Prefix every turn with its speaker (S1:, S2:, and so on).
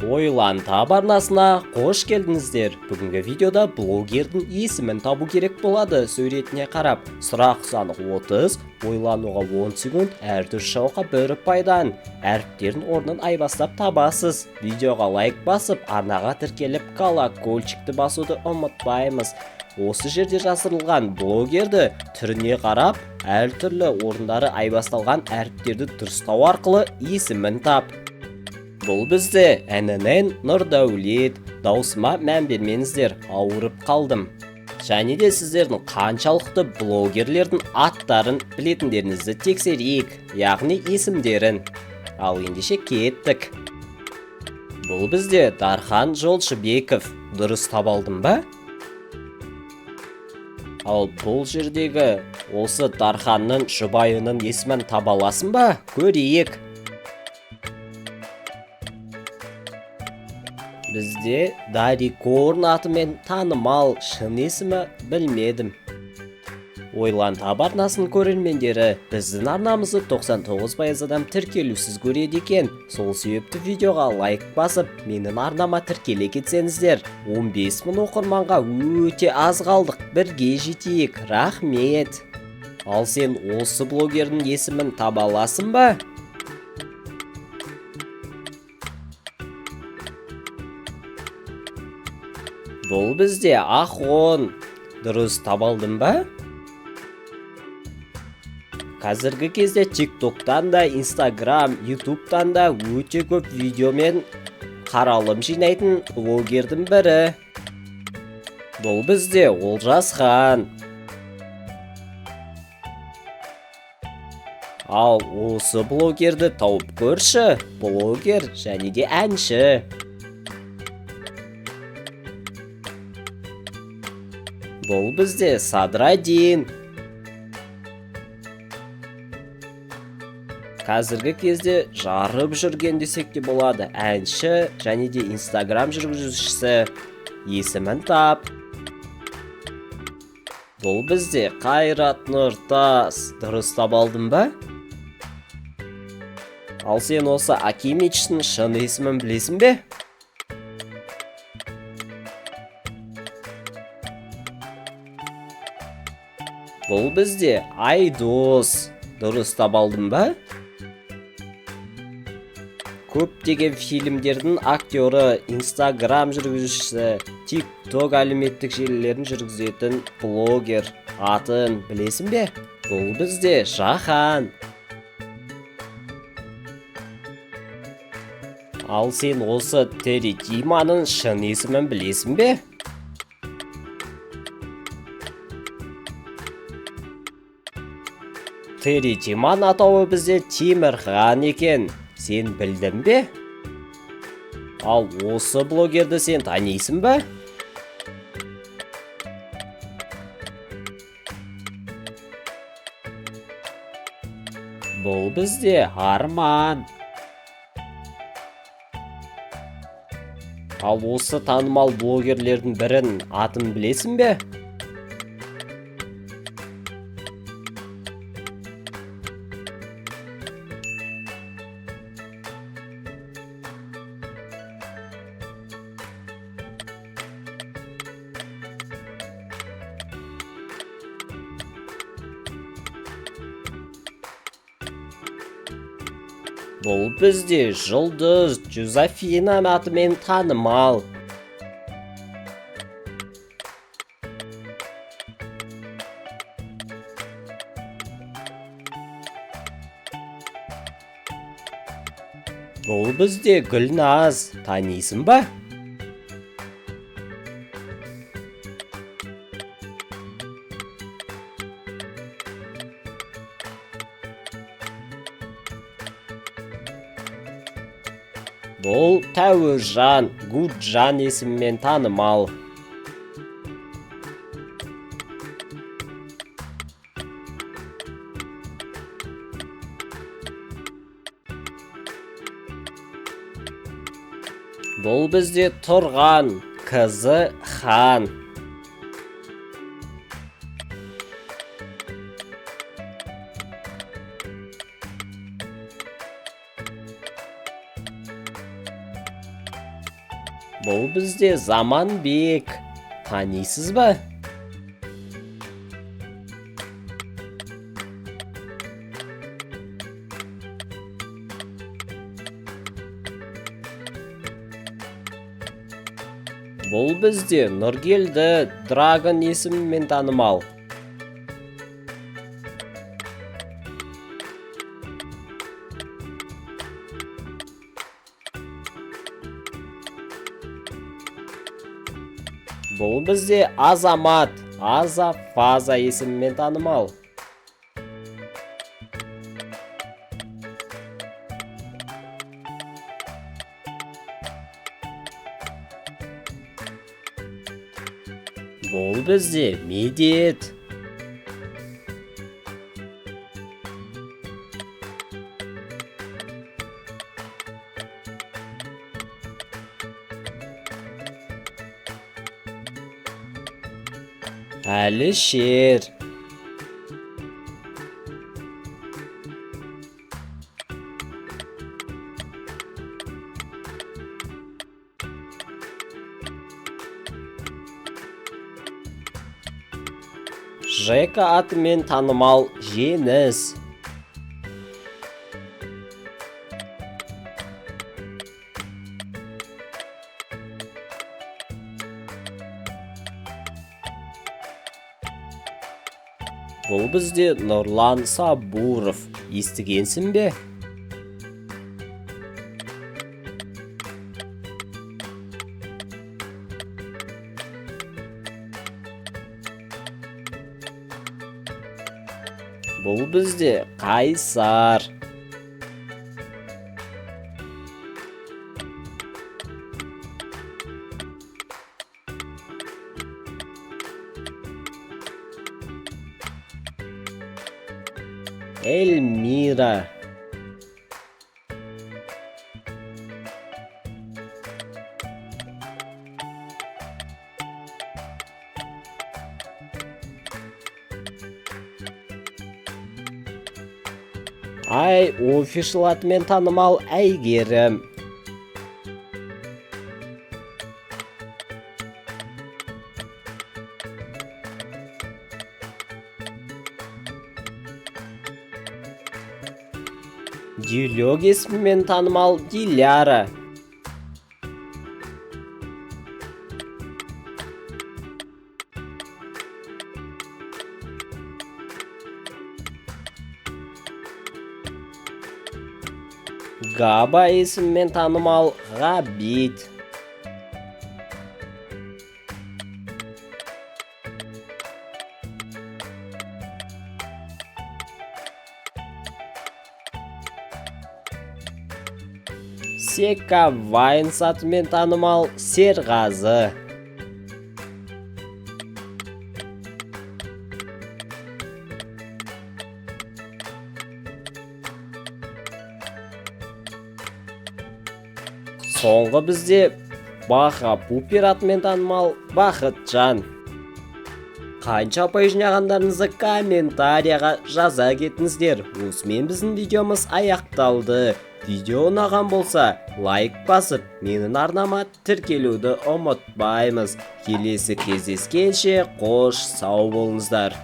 S1: Ойлан таб арнасына қош келдіңіздер. Бүгінгі видеода блогердің есімін табу керек болады суретіне қарап. Сұрақ саны 30, ойлануға 10 секунд, әртүр шауқа бір пайдан. Әріптердің орнын айбастап табасыз. Видеоға лайк басып, арнаға тіркеліп колокольчикті басуды ұмытпаймыз. Осы жерде жасырылған блогерді түріне қарап, әртүрлі орындары айбасталған әріптерді дұрыстау арқылы есімін тап. Бұл бізде әнінен Нұрдәулет, даусыма мән бермеңіздер, ауырып қалдым. Және де сіздердің қаншалықты блогерлердің аттарын білетіндеріңізді тексерейік, яғни есімдерін. Ал ендеше кеттік. Бұл бізде Дархан Жолшыбеков, дұрыс таба алдым ба? Ал бұл жердегі осы Дарханның жұбайының есімін таба аласың ба? Көрейік. Бізде Дарикорн атымен танымал, шын есімі білмедім. Ойлан таб арнасының көрермендері біздің арнамызды 99% адам тіркелусіз көреді екен. Сол себепті видеоға лайк басып, менің арнама тіркеле кетсеңіздер. 15 мың оқырманға өте аз қалдық, бірге жетейік. Рахмет. Ал сен осы блогердің есімін таба аласың ба? Бұл бізде Ахон, дұрыс таба алдым ба? Қазіргі кезде TikToktан да, Instagram, YouTube'тан да өте көп видеомен қаралым жинайтын блогердің бірі. Бұл бізде Олжасхан. Ал осы блогерді тауып көрші, блогер және де әнші. Бұл бізде Садрадин. Қазіргі кезде жарып жүрген десек те болады, әнші және де Instagram жүргізушісі. Есімін тап. Бұл бізде Қайрат Нұртас, дұрыс таба алдым ба? Ал сен осы Акимичтің шын есімін білесің бе? Бұл бізде Айдос, дұрыс таба алдым ба? Көптеген фильмдердің актері, Instagram жүргізушісі, TikTok әлеуметтік желілерін жүргізетін блогер. Атын білесің бе? Бұл бізде Жахан. Ал сен осы Тери Диманың шын есімін білесің бе? Тери Диман атауы бізде Темірхан екен. Сен білдің бе? Ал осы блогерді сен танисың ба? Бұл бізде Арман. Ал осы танымал блогерлердің бірін атын білесің бе? Бұл бізде Жұлдыз Жозефина атымен танымал. Бұл бізде Гүлназ, танисың ба? Бұл Тәуіржан, Гуджан есімімен танымал. Бұл бізде Тұрған, қызы Хан. Бұл бізде Заманбек. Танисыз ба? Бұл бізде Нұргелді, Драгон есімімен танымал. Бұл бізде Азамат, Фаза есімімен танымал. Бұл бізде Медет. Әлішер. Жека атымен танымал Жеңіс. Бұл бізде Нұрлан Сабуров. Естігенсің бе? Бұл бізде Қайсар. Эльмира. Офишл атымен танымал Әйгерім. Дилёг есімімен танымал Диляра. Габа есімімен танымал Ғабит. Сека Вайнс атымен танымал Серғазы. Соңғы бізде Баха Пупер атымен танымал Бақытжан. Қанша ұпай жинағандарыңызды комментарияға жаза кетіңіздер. Осымен біздің видеомыз аяқталды. Видео ұнаған болса, лайк басып, менің арнама тіркелуді ұмытпаймыз. Келесі кездескенше қош сау болыңыздар.